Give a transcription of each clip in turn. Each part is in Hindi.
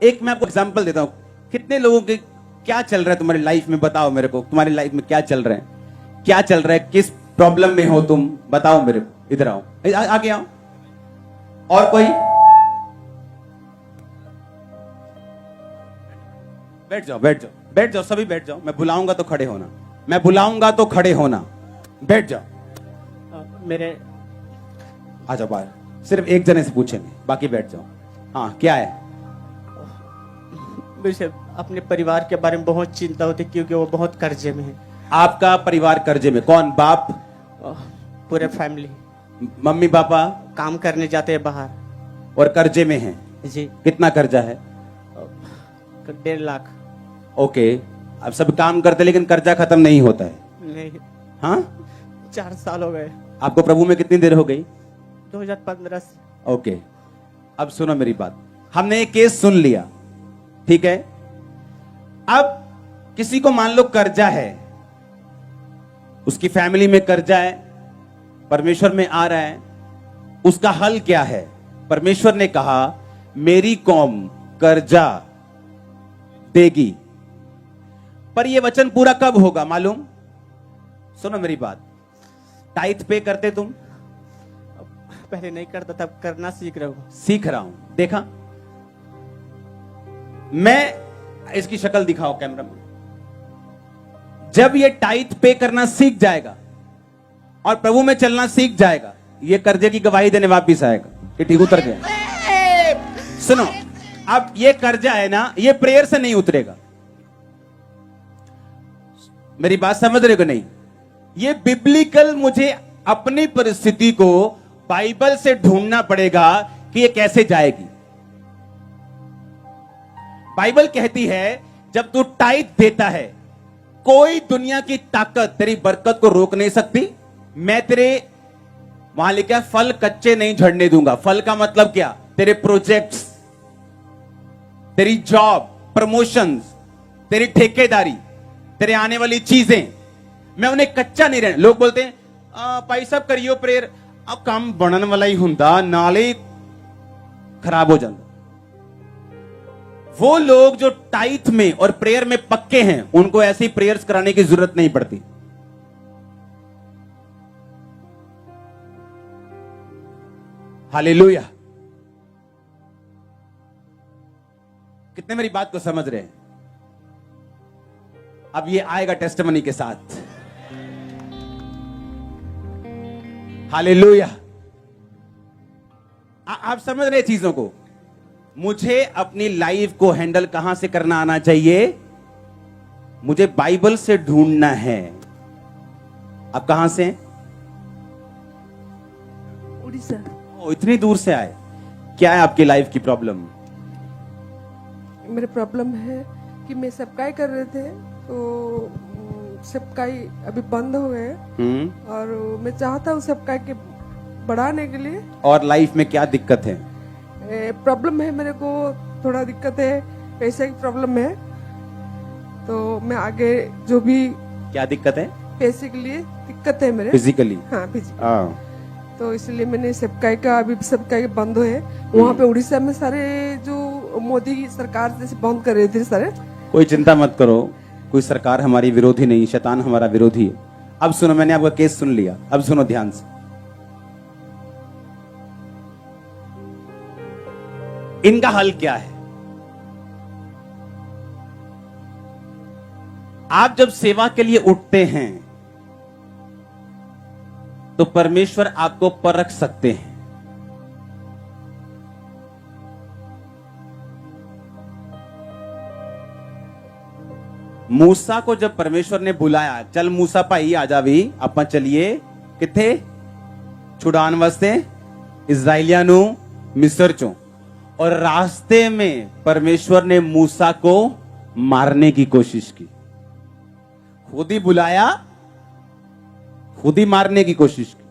एक मैं आपको एग्जांपल देता हूं, कितने लोगों के क्या चल रहा है तुम्हारी लाइफ में, बताओ मेरे को, तुम्हारी लाइफ में क्या चल रहा है, क्या चल रहा है, किस प्रॉब्लम में हो तुम, बताओ मेरे को। इधर आओ, आगे आओ। और कोई? बैठ जाओ, बैठ जाओ, बैठ जाओ, सभी बैठ जाओ। मैं बुलाऊंगा तो खड़े होना, मैं बुलाऊंगा तो खड़े होना। बैठ जाओ। मेरे आ जाओ बाहर, सिर्फ एक जने से पूछेंगे, बाकी बैठ जाओ। हाँ, क्या है? मुझे अपने परिवार के बारे में बहुत चिंता होती क्योंकि वो बहुत कर्जे में है। आपका परिवार कर्जे में? कौन? बाप? पूरे फैमिली। मम्मी पापा काम करने जाते हैं बाहर और कर्जे में हैं? जी। कितना कर्जा है? 1.5 लाख। ओके, अब सब काम करते लेकिन कर्जा खत्म नहीं होता है। नहीं। हाँ, 4 साल हो गए। आपको प्रभु में कितनी देर हो गई? 2015 से। ओके, अब सुनो मेरी बात। हमने एक केस सुन लिया, ठीक है? अब किसी को मान लो कर्जा है, उसकी फैमिली में कर्जा है, परमेश्वर में आ रहा है, उसका हल क्या है? परमेश्वर ने कहा मेरी कौम कर्जा देगी, पर यह वचन पूरा कब होगा मालूम? सुनो मेरी बात, टाइथ पे करते तुम? पहले नहीं करता, तब करना सीख रहा हूं। सीख रहा हूं, देखा? मैं इसकी शक्ल दिखाओ कैमरा में। जब ये टाइथ पे करना सीख जाएगा और प्रभु में चलना सीख जाएगा, ये कर्जे की गवाही देने वापिस आएगा कि ठीक उतर गया। सुनो, अब ये कर्जा है ना, ये प्रेयर से नहीं उतरेगा। मेरी बात समझ रहे हो नहीं? ये बिब्लिकल, मुझे अपनी परिस्थिति को बाइबल से ढूंढना पड़ेगा कि ये कैसे जाएगी। बाइबल कहती है जब तू टाइथ देता है, कोई दुनिया की ताकत तेरी बरकत को रोक नहीं सकती। मैं तेरे वहां लिखा फल कच्चे नहीं झड़ने दूंगा। फल का मतलब क्या? तेरे प्रोजेक्ट्स, तेरी जॉब, प्रमोशंस, तेरी ठेकेदारी, तेरे आने वाली चीजें, मैं उन्हें कच्चा नहीं रहने। लोग बोलते हैं भाई साहब करियो प्रेयर, अब काम बनन वाला ही हुंदा, नाले खराब हो जाता। वो लोग जो टाइथ में और प्रेयर में पक्के हैं, उनको ऐसी प्रेयर्स कराने की जरूरत नहीं पड़ती। हालेलुया। कितने मेरी बात को समझ रहे हैं? अब ये आएगा टेस्टिमनी के साथ। हालेलुया। आप समझ रहे चीजों को? मुझे अपनी लाइफ को हैंडल कहां से करना आना चाहिए? मुझे बाइबल से ढूंढना है। अब कहां से? उड़ीसा। ओ, इतनी दूर से आए। क्या है आपकी लाइफ की प्रॉब्लम? मेरे प्रॉब्लम है कि मैं सबकाई कर रहे थे, तो सबकाई अभी बंद हो गए और मैं चाहता हूँ सबकाई के बढ़ाने के लिए। और लाइफ में क्या दिक्कत है? प्रॉब्लम है, मेरे को थोड़ा दिक्कत है, पैसे की प्रॉब्लम है। तो मैं आगे जो भी, क्या दिक्कत है? पैसे के लिए दिक्कत है मेरे। फिजिकली? हाँ, फिजिकली। तो इसलिए मैंने सबकाई का, अभी सबकाई बंद है वहाँ पे उड़ीसा में। सारे जो मोदी सरकार जैसे बंद कर रहे थे सारे। कोई चिंता मत करो, कोई सरकार हमारी विरोधी नहीं, शैतान हमारा विरोधी है। अब सुनो, मैंने आपका केस सुन लिया, अब सुनो ध्यान से। इनका हल क्या है? आप जब सेवा के लिए उठते हैं तो परमेश्वर आपको परख सकते हैं। मूसा को जब परमेश्वर ने बुलाया, चल मूसा भाई आ जा भी, ਆਪਾਂ चलिए किथे? छुड़ान वास्ते इजराइलियां नु मिस्र चों। और रास्ते में परमेश्वर ने मूसा को मारने की कोशिश की। खुद ही बुलाया, खुद ही मारने की कोशिश की।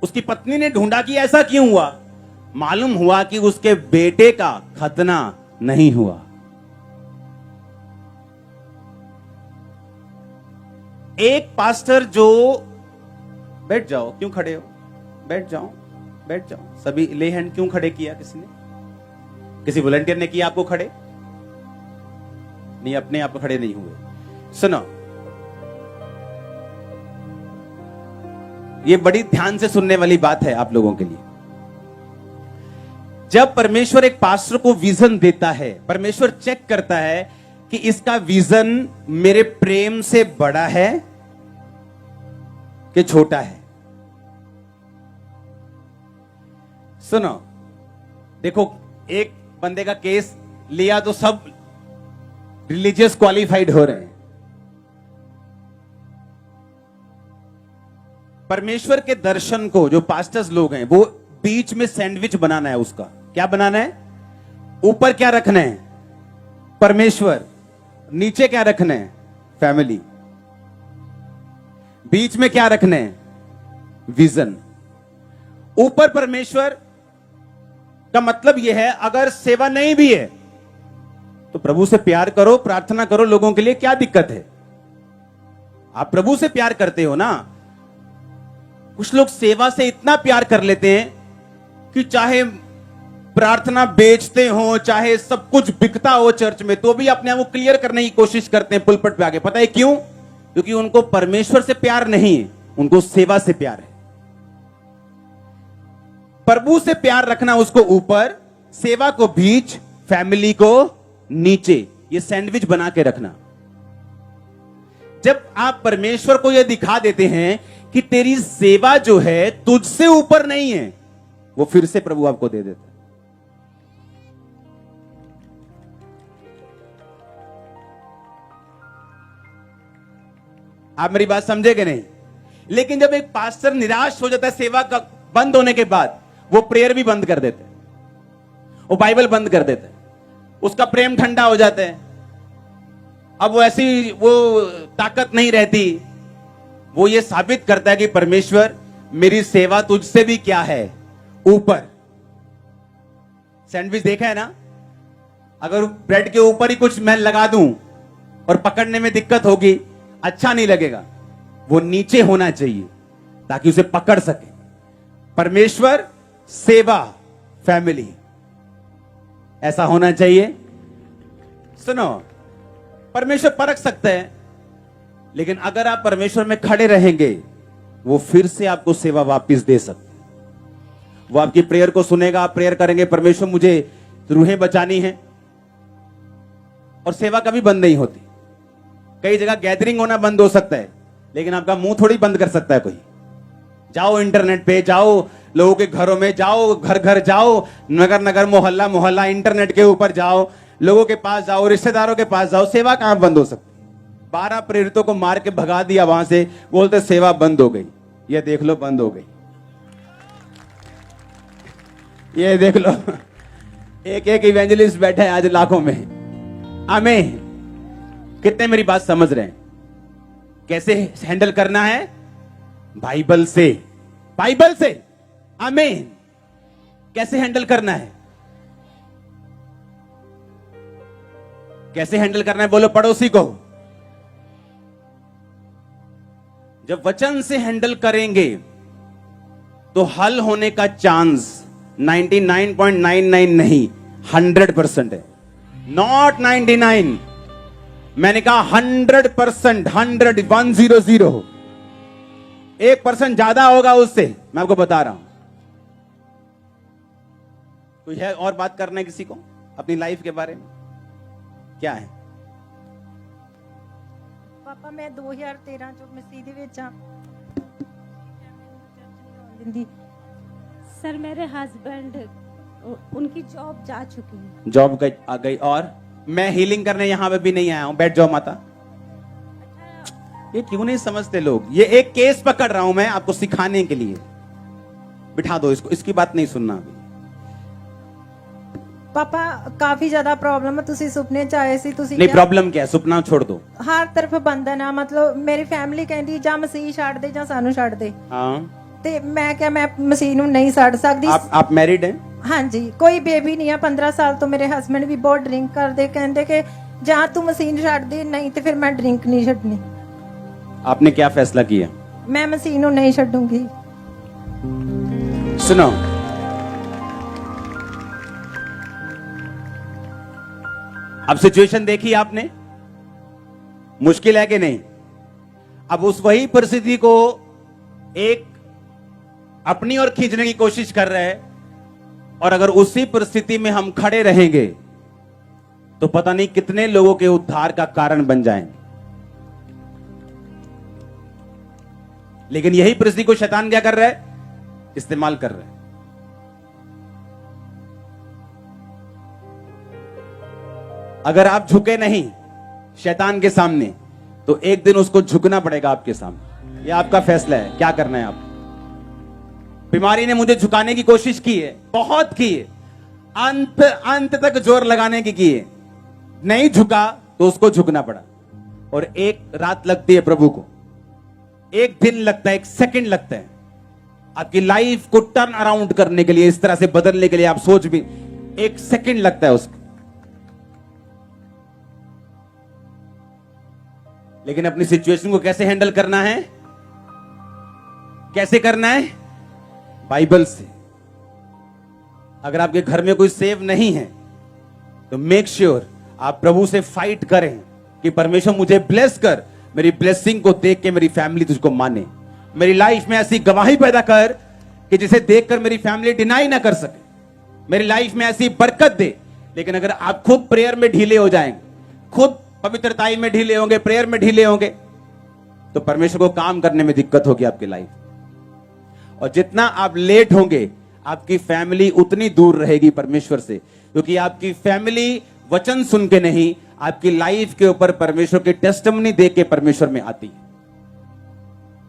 उसकी पत्नी ने ढूंढा कि ऐसा क्यों हुआ। मालूम हुआ कि उसके बेटे का खतना नहीं हुआ। एक पास्टर जो, बैठ जाओ, क्यों खड़े हो? बैठ जाओ, बैठ जाओ। सभी ले हैंड क्यों खड़े किया किसने? किसी वॉलंटियर ने किया आपको खड़े? नहीं, अपने आप खड़े नहीं हुए। सुनो, ये बड़ी ध्यान से सुनने वाली बात है आप लोगों के लिए। जब परमेश्वर एक पास्टर को विजन देता है, परमेश्वर चेक करता है कि इसका विजन मेरे प्रेम से बड़ा है कि छोटा है। सुनो, देखो, एक बंदे का केस लिया तो सब रिलीजियस क्वालिफाइड हो रहे हैं। परमेश्वर के दर्शन को जो पास्टर्स लोग हैं, वो बीच में सैंडविच बनाना है। उसका क्या बनाना है? ऊपर क्या रखना है? परमेश्वर। नीचे क्या रखना है? फैमिली। बीच में क्या रखना है? विजन। ऊपर परमेश्वर का मतलब यह है, अगर सेवा नहीं भी है तो प्रभु से प्यार करो, प्रार्थना करो लोगों के लिए, क्या दिक्कत है? आप प्रभु से प्यार करते हो ना। कुछ लोग सेवा से इतना प्यार कर लेते हैं कि चाहे प्रार्थना बेचते हो, चाहे सब कुछ बिकता हो चर्च में, तो भी अपने आप को क्लियर करने की कोशिश करते हैं पुलपट पे आके। पता है क्यों? क्योंकि उनको परमेश्वर से प्यार नहीं है, उनको सेवा से प्यार है। प्रभु से प्यार रखना उसको ऊपर, सेवा को बीच, फैमिली को नीचे। ये सैंडविच बना के रखना। जब आप परमेश्वर को यह दिखा देते हैं कि तेरी सेवा जो है तुझसे ऊपर नहीं है, वो फिर से प्रभु आपको दे देता है। आप मेरी बात समझे कि नहीं? लेकिन जब एक पास्टर निराश हो जाता है सेवा का बंद होने के बाद, वो प्रेयर भी बंद कर देते हैं, वो बाइबल बंद कर देते हैं, उसका प्रेम ठंडा हो जाता है। अब वो ऐसी वो ताकत नहीं रहती। वो ये साबित करता है कि परमेश्वर, मेरी सेवा तुझसे भी क्या है? ऊपर। सैंडविच देखा है ना? अगर ब्रेड के ऊपर ही कुछ मैं लगा दूं और पकड़ने में दिक्कत होगी, अच्छा नहीं लगेगा। वो नीचे होना चाहिए ताकि उसे पकड़ सके। परमेश्वर, सेवा, फैमिली, ऐसा होना चाहिए। सुनो, परमेश्वर परख सकते हैं, लेकिन अगर आप परमेश्वर में खड़े रहेंगे, वो फिर से आपको सेवा वापस दे सकते हैं। वो आपकी प्रेयर को सुनेगा। आप प्रेयर करेंगे, परमेश्वर मुझे रूहें बचानी है, और सेवा कभी बंद नहीं होती। कई जगह गैदरिंग होना बंद हो सकता है, लेकिन आपका मुंह थोड़ी बंद कर सकता है कोई। जाओ इंटरनेट पे, जाओ लोगों के घरों में, जाओ घर घर जाओ, नगर नगर, मोहल्ला मोहल्ला, इंटरनेट के ऊपर जाओ, लोगों के पास जाओ, रिश्तेदारों के पास जाओ। सेवा कहां बंद हो सकती? 12 प्रेरितों को मार के भगा दिया वहां से, बोलते सेवा बंद हो गई। ये देख लो, बंद हो गई। ये देख लो, एक एक इवेंजलिस्ट बैठे हैं आज लाखों में। आमीन। कितने मेरी बात समझ रहे हैं? कैसे हैंडल करना है? बाइबल से, बाइबल से। आमीन। कैसे हैंडल करना है? कैसे हैंडल करना है? बोलो पड़ोसी को। जब वचन से हैंडल करेंगे तो हल होने का चांस 99.99 नहीं, 100% है। नॉट 99, मैंने कहा 100%, 100, 1% ज्यादा होगा उससे, मैं आपको बता रहा हूं। कोई है और बात करना है किसी को अपनी लाइफ के बारे में? क्या है? ਪਾਪਾ ਮੈਂ 2013 ਚ ਮਸੀਹ ਦੇ ਵਿੱਚ ਆ ਦਿੰਦੀ सर मेरे हस्बैंड उनकी जॉब जा चुकी है। जॉब आ गई, और मैं हीलिंग करने यहां पे भी नहीं आया हूं। बैठ जाओ माता। ये क्यों नहीं समझते लोग? ये एक केस पकड़ रहा हूं मैं आपको सिखाने के लिए। बिठा दो इसको, इसकी बात नहीं सुनना अभी। ਪਾਪਾ ਕਾਫੀ ਜ਼ਿਆਦਾ ਪ੍ਰੋਬਲਮ ਹੈ। ਤੁਸੀਂ ਸੁਪਨੇ ਚ ਆਏ ਸੀ, ਤੁਸੀਂ नहीं, प्रॉब्लम क्या है? सुपना छोड़ दो। ਹਰ ਤਰਫ ਬੰਧਨ ਆ। ਮਤਲਬ ਮੇਰੀ ਫੈਮਿਲੀ ਕਹਿੰਦੀ ਜਾਂ ਮਸੀਹ ਛੱਡ ਦੇ ਜਾਂ ਸਾਨੂੰ ਛੱਡ ਦੇ, हाँ, ਤੇ ਮੈਂ ਕਿਹਾ ਮੈਂ ਮਸੀਹ ਨੂੰ ਨਹੀਂ ਛੱਡ ਸਕਦੀ। आप मैरिड हैं? ਹਾਂਜੀ, ਕੋਈ ਬੇਬੀ ਨਹੀਂ ਆ। 15 ਸਾਲ ਤੋਂ ਮੇਰੇ ਹਸਬੰਡ ਵੀ ਬਹੁਤ ਡਰਿੰਕ ਕਰਦੇ, ਕਹਿੰਦੇ ਕਿ ਜਾਂ ਤੂੰ ਮਸੀਹ ਨੂੰ ਛੱਡ ਦੇ, ਨਹੀਂ ਤੇ ਫਿਰ ਮੈਂ ਡਰਿੰਕ ਨਹੀਂ ਛੱਡਣੀ। आपने क्या फैसला किया? ਮੈਂ ਮਸੀਹ ਨੂੰ ਨਹੀਂ ਛੱਡੂੰਗੀ। सुनो, अब सिचुएशन देखी आपने, मुश्किल है कि नहीं? अब उस वही परिस्थिति को एक अपनी ओर खींचने की कोशिश कर रहे हैं, और अगर उसी परिस्थिति में हम खड़े रहेंगे तो पता नहीं कितने लोगों के उद्धार का कारण बन जाएंगे। लेकिन यही परिस्थिति को शैतान क्या कर रहा है? इस्तेमाल कर रहा है। अगर आप झुके नहीं शैतान के सामने, तो एक दिन उसको झुकना पड़ेगा आपके सामने। यह आपका फैसला है, क्या करना है आप। बीमारी ने मुझे झुकाने की कोशिश की है, बहुत की है, अंत तक जोर लगाने की है, नहीं झुका तो उसको झुकना पड़ा। और एक रात लगती है प्रभु को, एक दिन लगता है, एक सेकंड लगता है आपकी लाइफ को टर्न अराउंड करने के लिए, इस तरह से बदलने के लिए। आप सोच भी, एक सेकंड लगता है उसको। लेकिन अपनी सिचुएशन को कैसे हैंडल करना है? कैसे करना है? बाइबल से। अगर आपके घर में कोई सेव नहीं है तो मेक श्योर आप प्रभु से फाइट करें कि परमेश्वर मुझे ब्लेस कर, मेरी ब्लेसिंग को देख के मेरी फैमिली तुझको माने। मेरी लाइफ में ऐसी गवाही पैदा कर कि जिसे देखकर मेरी फैमिली डिनाई ना कर सके। मेरी लाइफ में ऐसी बरकत दे। लेकिन अगर आप खुद प्रेयर में ढीले हो जाएंगे, खुद पवित्रताई में ढीले होंगे, प्रेयर में ढीले होंगे, तो परमेश्वर को काम करने में दिक्कत होगी आपकी लाइफ। और जितना आप लेट होंगे, आपकी फैमिली उतनी दूर रहेगी परमेश्वर से, क्योंकि आपकी फैमिली वचन सुन के नहीं, आपकी लाइफ के ऊपर परमेश्वर की टेस्टिमनी देख के परमेश्वर में आती है।